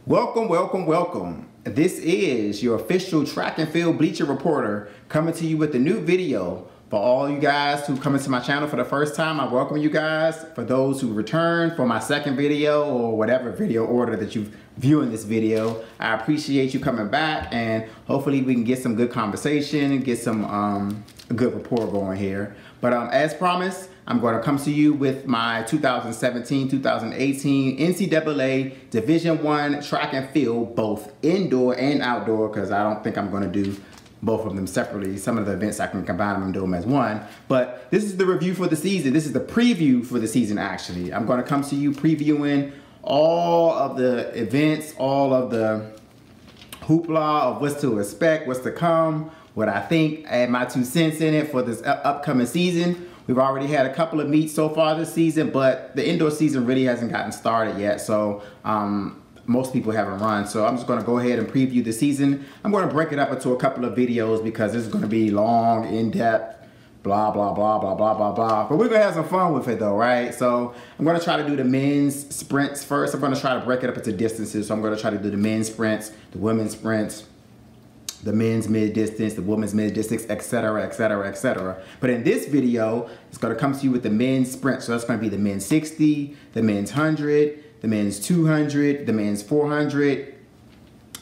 Welcome, welcome, welcome. This is your official track and field bleacher reporter coming to you with a new video. For all you guys who come into my channel for the first time, I welcome you guys. For those who return for my second video or whatever video order that you're viewing this video, I appreciate you coming back, and hopefully we can get some good conversation and get some a good rapport going here. But as promised, I'm going to come to you with my 2017-2018 NCAA Division I track and field, both indoor and outdoor, because I don't think I'm going to do both of them separately. Some of the events I can combine them and do them as one. But this is the review for the season. This is the preview for the season, actually. I'm going to come to you previewing all of the events, all of the hoopla of what's to expect, what's to come, what I think, add my 2 cents in it for this upcoming season. We've already had a couple of meets so far this season, but the indoor season really hasn't gotten started yet. So most people haven't run. So I'm just going to go ahead and preview the season. I'm going to break it up into a couple of videos because this is going to be long, in-depth, blah, blah, blah, blah, blah, blah, blah. But we're going to have some fun with it though, right? So I'm going to try to do the men's sprints first. I'm going to try to break it up into distances. So I'm going to try to do the men's sprints, the women's sprints, the men's mid-distance, the women's mid-distance, etc., etc., etc. But in this video, it's going to come to you with the men's sprint. So that's going to be the men's 60, the men's 100, the men's 200, the men's 400,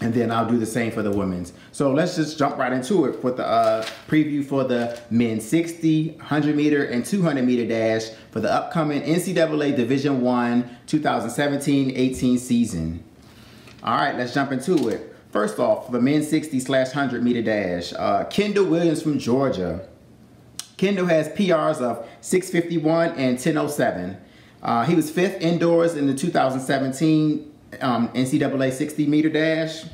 and then I'll do the same for the women's. So let's just jump right into it with the preview for the men's 60, 100 meter, and 200 meter dash for the upcoming NCAA Division I 2017-18 season. All right, let's jump into it. First off, for the men's 60/100 meter dash, Kendal Williams from Georgia. Kendal has PRs of 6:51 and 10:07. He was 5th indoors in the 2017 NCAA 60 meter dash.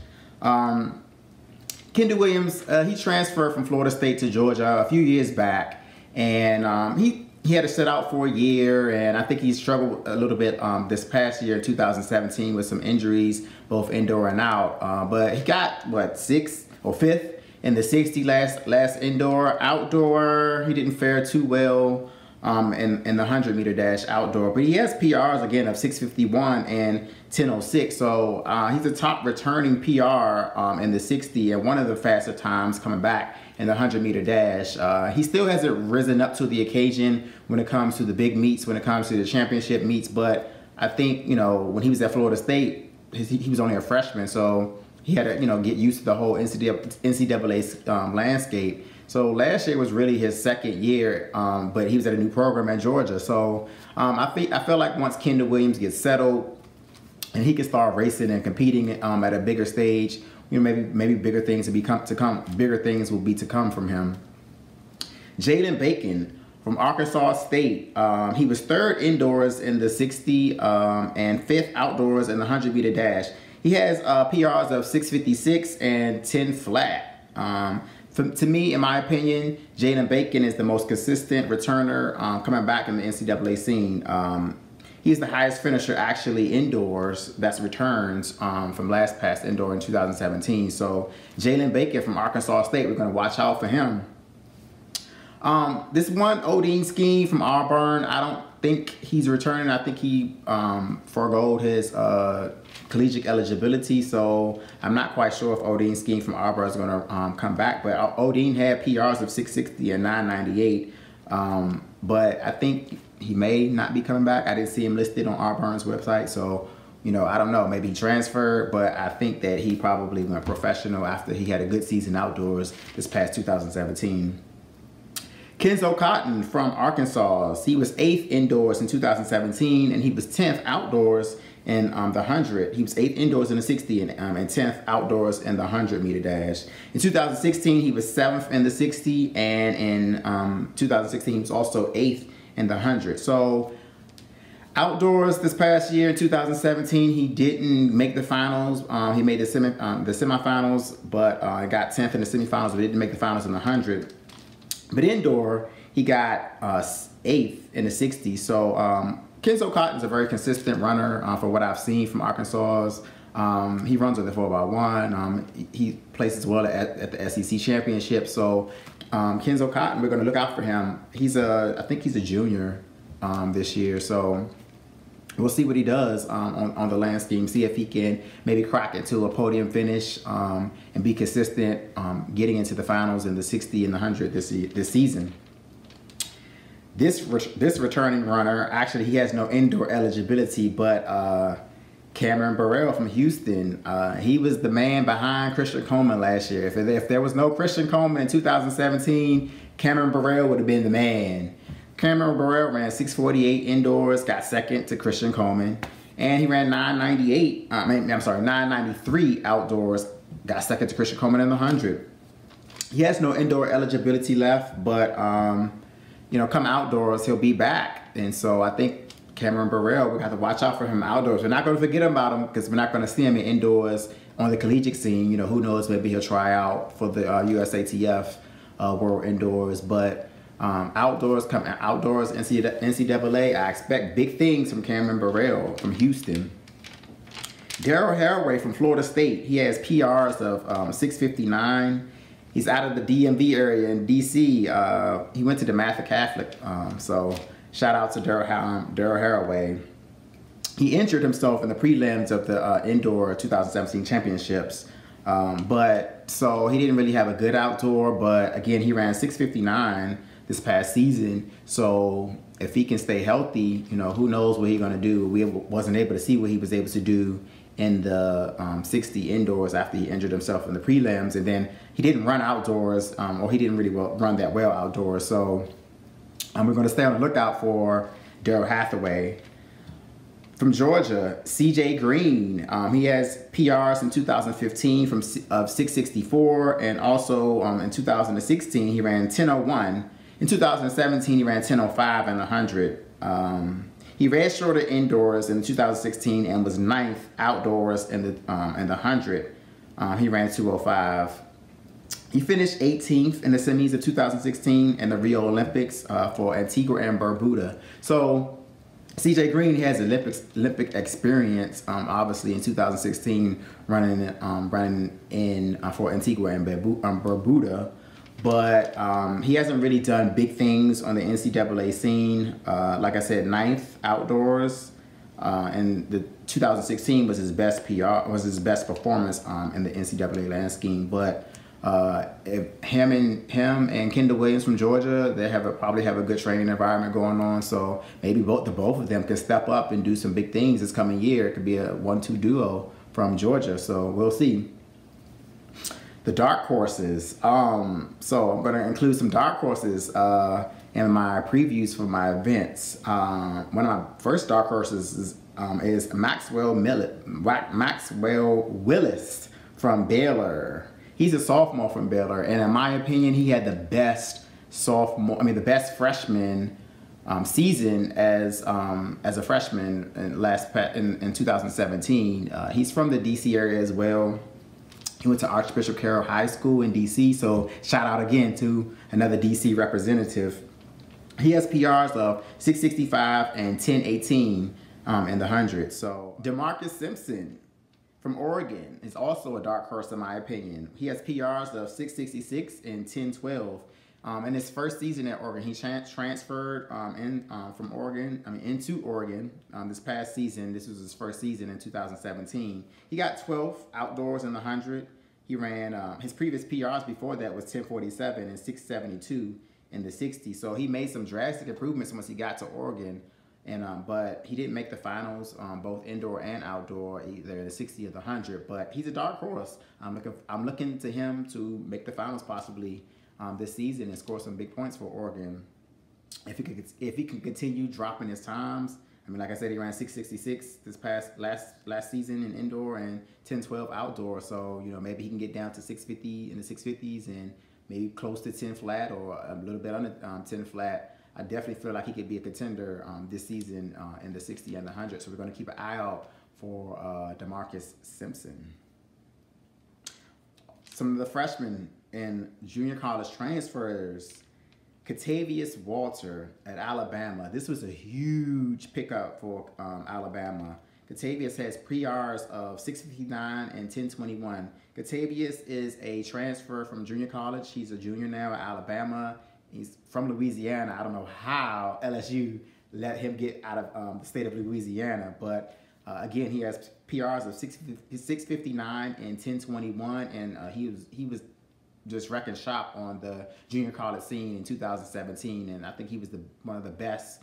Kendal Williams, he transferred from Florida State to Georgia a few years back, and he had to sit out for a year, and I think he struggled a little bit this past year in 2017 with some injuries, both indoor and out. But he got, what, 6th or 5th in the 60 last indoor. Outdoor, he didn't fare too well in the 100 meter dash outdoor. But he has PRs, again, of 6:51 and 10:06. So he's a top returning PR in the 60 and one of the faster times coming back in the 100 meter dash. He still hasn't risen up to the occasion when it comes to the big meets, when it comes to the championship meets. But I think, you know, when he was at Florida State, he was only a freshman, so he had to, you know, get used to the whole NCAA landscape. So last year was really his second year, but he was at a new program at Georgia. So I feel like once Kendal Williams gets settled and he can start racing and competing at a bigger stage, you know, maybe bigger things bigger things will be to come from him. Jaylen Bacon from Arkansas State. He was 3rd indoors in the 60 and 5th outdoors in the 100 meter dash. He has PRs of 6:56 and 10 flat. To me, in my opinion, Jaylen Bacon is the most consistent returner coming back in the NCAA scene. He's the highest finisher actually indoors, that's returns from last past indoor in 2017. So Jaylen Bacon from Arkansas State, we're going to watch out for him. This one Odin Scheme from Auburn, I don't think he's returning. I think he forgoed his collegiate eligibility, so I'm not quite sure if Odin Scheme from Auburn is going to come back. But Odin had PRs of 6:60 and 9:98, but I think he may not be coming back. I didn't see him listed on Auburn's website, so you know, I don't know. Maybe he transferred, but I think that he probably went professional after he had a good season outdoors this past 2017. Kenzo Cotton from Arkansas. He was 8th indoors in 2017, and he was 10th outdoors in the 100. He was 8th indoors in the 60 and 10th outdoors in the 100 meter dash. In 2016, he was 7th in the 60, and in 2016, he was also 8th in the 100. So outdoors this past year in 2017, he didn't make the finals. He made the semifinals, but got 10th in the semifinals, but didn't make the finals in the 100. But indoor, he got 8th in the 60. So Kenzo Cotton's a very consistent runner for what I've seen from Arkansas. He runs with the 4x1. He places well at the SEC championship. So Kenzo Cotton, we're going to look out for him. I think he's a junior this year. So we'll see what he does on the land scheme. See if he can maybe crack into a podium finish and be consistent getting into the finals in the 60 and the 100 this season. This returning runner, actually he has no indoor eligibility, but Cameron Burell from Houston, he was the man behind Christian Coleman last year. If there was no Christian Coleman in 2017, Cameron Burell would have been the man. Cameron Burell ran 6:48 indoors, got second to Christian Coleman, and he ran 9:93 outdoors, got second to Christian Coleman in the 100. He has no indoor eligibility left, but you know, come outdoors, he'll be back, and so I think Cameron Burell, we have to watch out for him outdoors. We're not going to forget about him because we're not going to see him in indoors on the collegiate scene. You know, who knows? Maybe he'll try out for the USATF World Indoors, but. Outdoors, NCAA, I expect big things from Cameron Burell from Houston. Darrell Haraway from Florida State, he has PRs of 6:59. He's out of the DMV area in DC. He went to DeMatha Catholic, so shout out to Darrell Haraway. He injured himself in the prelims of the indoor 2017 championships, but so he didn't really have a good outdoor, but again, he ran 6:59 this past season. So if he can stay healthy, you know, who knows what he's going to do. We wasn't able to see what he was able to do in the 60 indoors after he injured himself in the prelims. And then he didn't run outdoors, or he didn't really run that well outdoors. So we're going to stay on the lookout for Darrell Haraway. From Georgia, CJ Green, he has PRs in 2015 of 6:64, and also in 2016 he ran 10:01. In 2017 he ran 10:05 in the 100. He redshirted indoors in 2016 and was 9th outdoors in the 100. He ran 2:05. He finished 18th in the semis of 2016 and the Rio Olympics for Antigua and Barbuda. So CJ Green has Olympic experience, obviously in 2016 running in for Antigua and Barbuda, but he hasn't really done big things on the NCAA scene. Like I said, 9th outdoors, and the 2016 was his best performance in the NCAA land scheme. But if him and Kendal Williams from Georgia, they probably have a good training environment going on. So maybe both of them can step up and do some big things this coming year. It could be a 1-2 duo from Georgia. So we'll see. The dark horses. So I'm going to include some dark horses in my previews for my events. One of my first dark horses is Maxwell Willis from Baylor. He's a sophomore from Baylor, and in my opinion, he had the best freshman season as a freshman in 2017. He's from the DC area as well. He went to Archbishop Carroll High School in DC, so shout out again to another DC representative. He has PRs of 6:65 and 10:18 in the 100. So DeMarcus Simpson from Oregon is also a dark horse in my opinion. He has PRs of 6:66 and 10:12. In his first season at Oregon, he transferred from Oregon, into Oregon this past season. This was his first season in 2017. He got 12th outdoors in the 100. He ran his previous PRs before that was 10:47 and 6:72 in the 60. So he made some drastic improvements once he got to Oregon. But he didn't make the finals, both indoor and outdoor, either the 60 or the 100. But he's a dark horse. I'm looking to him to make the finals possibly this season and score some big points for Oregon. If he can continue dropping his times, like I said, he ran 6:66 this last season in indoor and 10:12 outdoor. So maybe he can get down to 6:50 in the 6:50s and maybe close to 10 flat or a little bit under 10 flat. I definitely feel like he could be a contender this season in the 60 and the 100. So we're going to keep an eye out for DeMarcus Simpson. Some of the freshmen and junior college transfers. Ketaivous Walter at Alabama. This was a huge pickup for Alabama. Ketaivous has PRs of 6:59 and 10:21. Ketaivous is a transfer from junior college. He's a junior now at Alabama. He's from Louisiana. I don't know how LSU let him get out of the state of Louisiana. But again, he has PRs of 659 and 1021, and he was just wrecking shop on the junior college scene in 2017, and I think he was one of the best,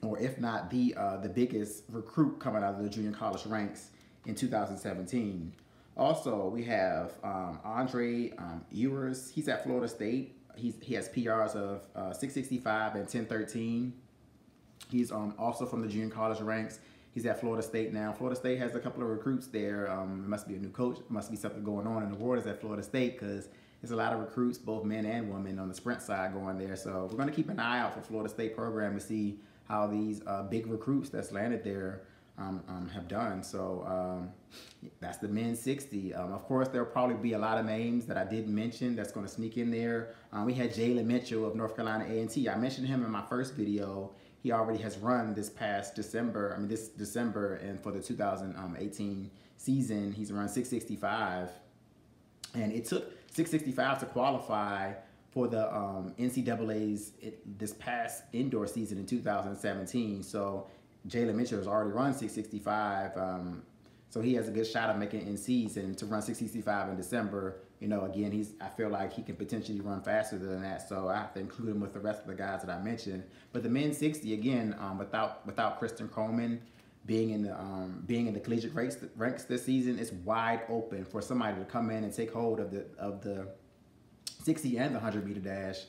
or if not the biggest recruit coming out of the junior college ranks in 2017. Also, we have Andre Ewers. He's at Florida State. He has PRs of 665 and 1013. He's also from the junior college ranks. He's at Florida State now. Florida State has a couple of recruits there. It must be a new coach. Must be something going on in the waters at Florida State, because there's a lot of recruits, both men and women, on the sprint side going there. So we're going to keep an eye out for Florida State program to see how these big recruits that's landed there have done. So that's the men's 60. Of course, there'll probably be a lot of names that I didn't mention that's going to sneak in there. We had Jalen Mitchell of North Carolina A&T. I mentioned him in my first video. He already has run this December, and for the 2018 season, he's run 665. And it took 665 to qualify for the NCAA's this past indoor season in 2017. So Jaylen Mitchell has already run 665. So he has a good shot of making NCs, and to run 665 in December, you know, again, I feel like he can potentially run faster than that. So I have to include him with the rest of the guys that I mentioned. But the men's 60, again, without Kristen Coleman being in the collegiate ranks this season, it's wide open for somebody to come in and take hold of the 60 and the 100-meter dash.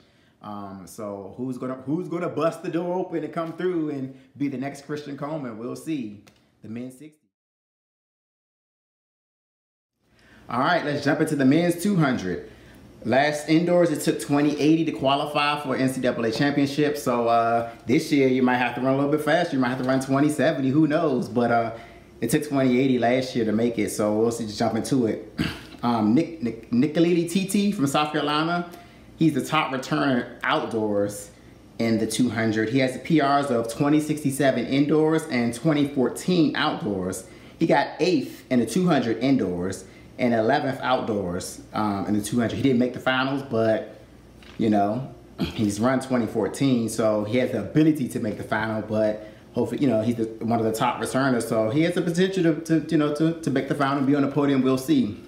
So who's gonna bust the door open and come through and be the next Kristen Coleman? We'll see. The men's 60. All right, let's jump into the men's 200. Last indoors, it took 2080 to qualify for NCAA championship. So this year, you might have to run a little bit faster. You might have to run 2070. Who knows? But it took 2080 last year to make it. So we'll see. Just jump into it. Nicolini TT from South Carolina. He's the top returner outdoors in the 200. He has the PRs of 2067 indoors and 2014 outdoors. He got 8th in the 200 indoors and 11th outdoors in the 200. He didn't make the finals, but, you know, he's run 2014, so he has the ability to make the final, but hopefully, you know, he's one of the top returners, so he has the potential to make the final and be on the podium. We'll see.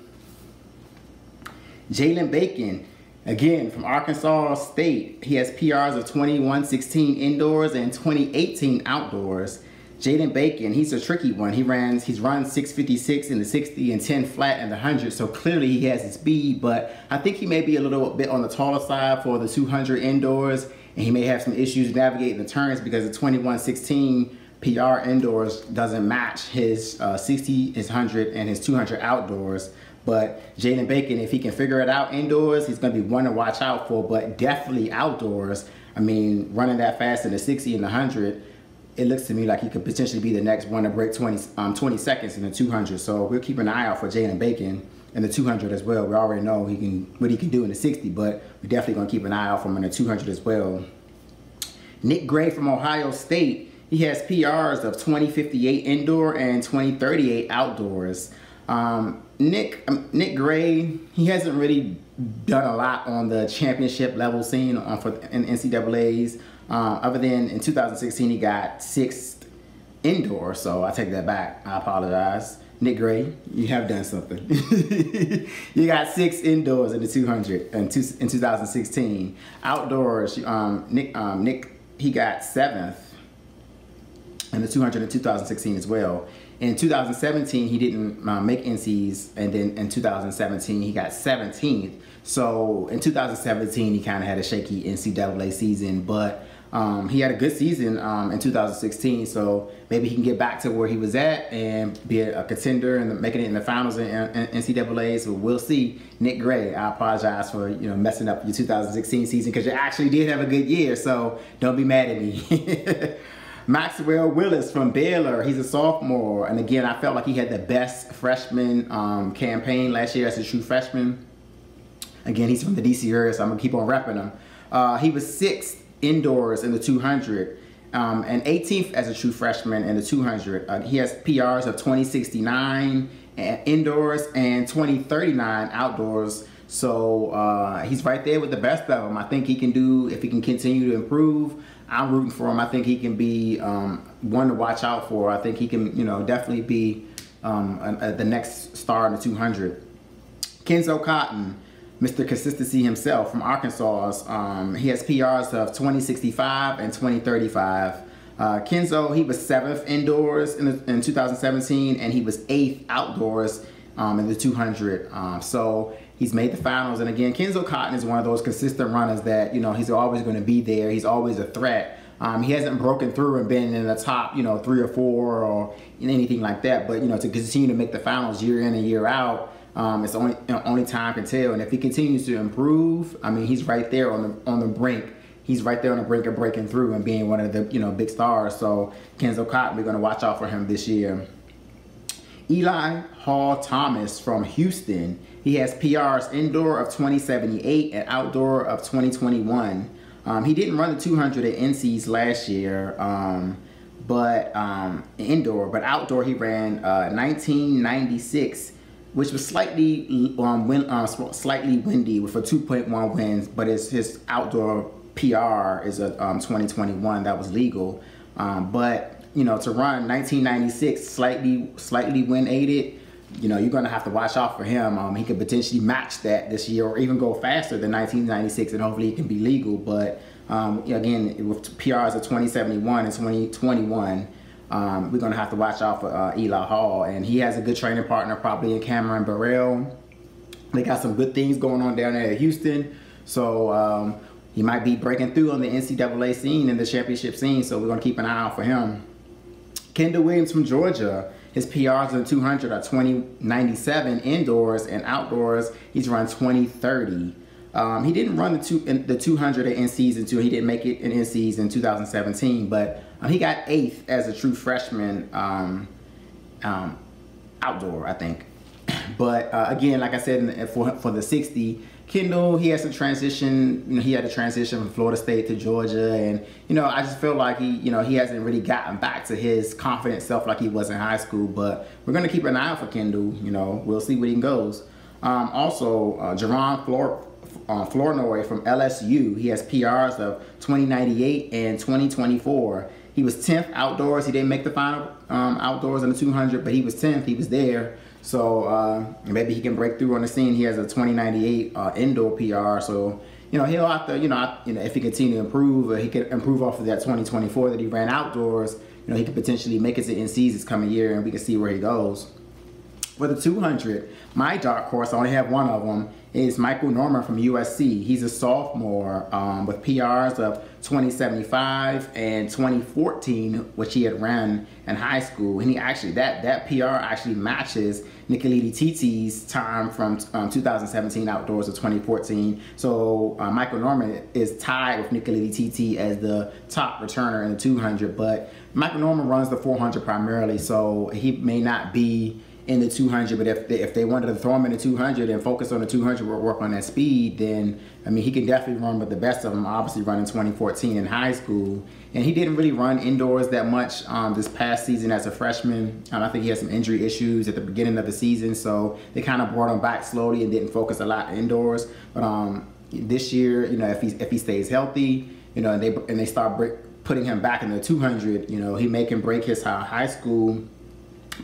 Jaylen Bacon, again, from Arkansas State. He has PRs of 2116 indoors and 2018 outdoors. Jaylen Bacon, he's a tricky one. He's run 656 in the 60 and 10 flat in the 100, so clearly he has the speed, but I think he may be a little bit on the taller side for the 200 indoors, and he may have some issues navigating the turns because the 2116 PR indoors doesn't match his 60, his 100, and his 200 outdoors. But Jaylen Bacon, if he can figure it out indoors, he's going to be one to watch out for, but definitely outdoors. I mean, running that fast in the 60 and the 100, it looks to me like he could potentially be the next one to break 20 seconds in the 200. So we'll keep an eye out for Jaylen Bacon in the 200 as well. We already know what he can do in the 60, but we're definitely going to keep an eye out for him in the 200 as well. Nick Gray from Ohio State, he has PRs of 2058 indoor and 2038 outdoors. Nick Gray, he hasn't really done a lot on the championship level scene in NCAAs. Other than in 2016, he got 6th indoor, so I take that back. I apologize. Nick Gray, you have done something. You got 6 indoors in the 200 in 2016. Outdoors, Nick, he got 7th in the 200 in 2016 as well. In 2017, he didn't make NCs, and then in 2017, he got 17th. So in 2017, he kind of had a shaky NCAA season, but he had a good season in 2016. So maybe he can get back to where he was at and be a contender and making it in the finals in NCAA. So we'll see. Nick Gray, I apologize for messing up your 2016 season because you actually did have a good year. So don't be mad at me. Maxwell Willis from Baylor, he's a sophomore, and again, I felt like he had the best freshman campaign last year as a true freshman. Again, he's from the DC area, so I'm gonna keep on repping him. He was 6th indoors in the 200 and 18th as a true freshman in the 200. He has PRs of 2069 indoors and 2039 outdoors. So he's right there with the best of them. I think he can do, if he can continue to improve, I'm rooting for him. I think he can be one to watch out for. I think he can, definitely be the next star in the 200. Kenzo Cotton, Mr. Consistency himself from Arkansas. He has PRs of 2065 and 2035. Kenzo, he was 7th indoors in 2017, and he was 8th outdoors in the 200. So he's made the finals. And again, Kenzo Cotton is one of those consistent runners that, he's always going to be there. He's always a threat. He hasn't broken through and been in the top, 3 or 4 or anything like that. But, to continue to make the finals year in and year out, it's only time can tell. And if he continues to improve, I mean, he's right there on the brink. He's right there on the brink of breaking through and being one of the big stars. So Kenzo Cotton, we're going to watch out for him this year. Eli Hall Thomas from Houston. He has PRs indoor of 2078 and outdoor of 2021. He didn't run the 200 at NC's last year, but indoor, but outdoor he ran 1996. Which was slightly windy with a 2.1 winds, but his outdoor PR is a 2021 that was legal. But to run 1996 slightly wind aided, you're gonna have to watch out for him. He could potentially match that this year, or even go faster than 1996, and hopefully it can be legal. But again, with PRs of 2071 and 2021. We're going to have to watch out for Eli Hall, and he has a good training partner probably in Cameron Burell. They got some good things going on down there at Houston, so he might be breaking through on the NCAA scene and the championship scene, so we're going to keep an eye out for him. Kendal Williams from Georgia, his PRs in 200 are 2097 indoors, and outdoors he's run 2030. He didn't run the 200 at NC's until he didn't make it in NC's in 2017, but he got 8th as a true freshman outdoor, I think. But again, like I said, for the 60, Kendal, he has to transition. He had to transition from Florida State to Georgia, and I just feel like he hasn't really gotten back to his confident self like he was in high school. But we're gonna keep an eye out for Kendal. We'll see where he goes. Also, Jerron Flournoy from LSU. He has PRs of 2098 and 2024. He was 10th outdoors. He didn't make the final outdoors in the 200, but he was 10th. He was there. So maybe he can break through on the scene. He has a 2098 indoor PR. So he'll have to, if he continue to improve, he could improve off of that 2024 that he ran outdoors. He could potentially make it to NC's this coming year, and we can see where he goes. For the 200, my dark horse, I only have one of them, is Michael Norman from USC. He's a sophomore with PRs of 2075 and 2014, which he had ran in high school. And he actually, that PR actually matches Nicoliti Titi's time from 2017 outdoors of 2014. So Michael Norman is tied with Nicoliti Titi as the top returner in the 200, but Michael Norman runs the 400 primarily, so he may not be in the 200, but if they wanted to throw him in the 200 and focus on the 200 or work on that speed, then I mean he can definitely run with the best of them. Obviously running 2014 in high school, and he didn't really run indoors that much this past season as a freshman. I think he had some injury issues at the beginning of the season, so they kind of brought him back slowly and didn't focus a lot indoors. But this year, if he stays healthy, and they start putting him back in the 200, he may can break his high school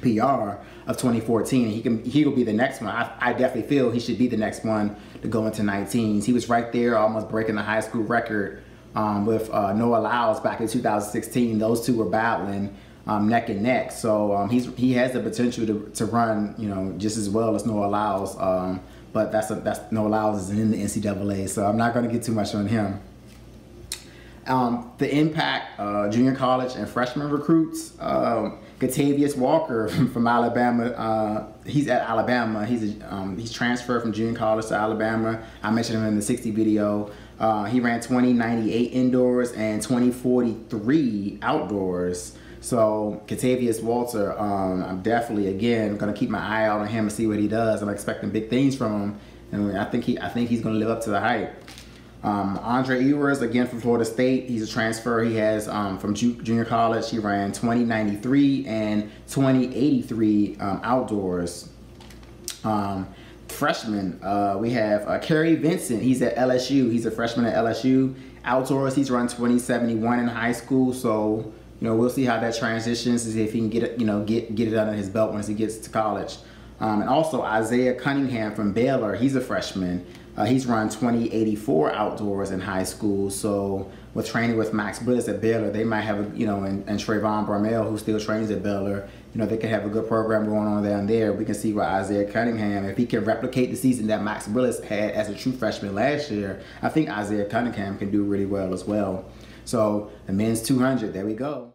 PR of 2014, and he'll be the next one. I definitely feel he should be the next one to go into 19s. He was right there, almost breaking the high school record with Noah Lyles back in 2016. Those two were battling neck and neck. So he has the potential to run, just as well as Noah Lyles. But that's Noah Lyles is in the NCAA, so I'm not going to get too much on him. The impact junior college and freshman recruits. Ketaivous Walter from Alabama. He's at Alabama. He's transferred from junior college to Alabama. I mentioned him in the 60 video. He ran 2098 indoors and 2043 outdoors. So Ketaivous Walter, I'm definitely again gonna keep my eye out on him and see what he does. I'm expecting big things from him, and I think he's gonna live up to the hype. Andre Ewers, again from Florida State. He's a transfer. He has from junior college. He ran 2093 and 2083 outdoors. Freshman, we have Kerry Vincent. He's at LSU. He's a freshman at LSU. Outdoors, he's run 20.71 in high school, so we'll see how that transitions, is if he can get it, get it under his belt once he gets to college. And also Isaiah Cunningham from Baylor, he's a freshman. He's run 20.84 outdoors in high school, so with training with Max Bliss at Baylor, they might have, and Trayvon Burell, who still trains at Baylor, they can have a good program going on down there. We can see where Isaiah Cunningham, if he can replicate the season that Max Bliss had as a true freshman last year, I think Isaiah Cunningham can do really well as well. So the men's 200, there we go.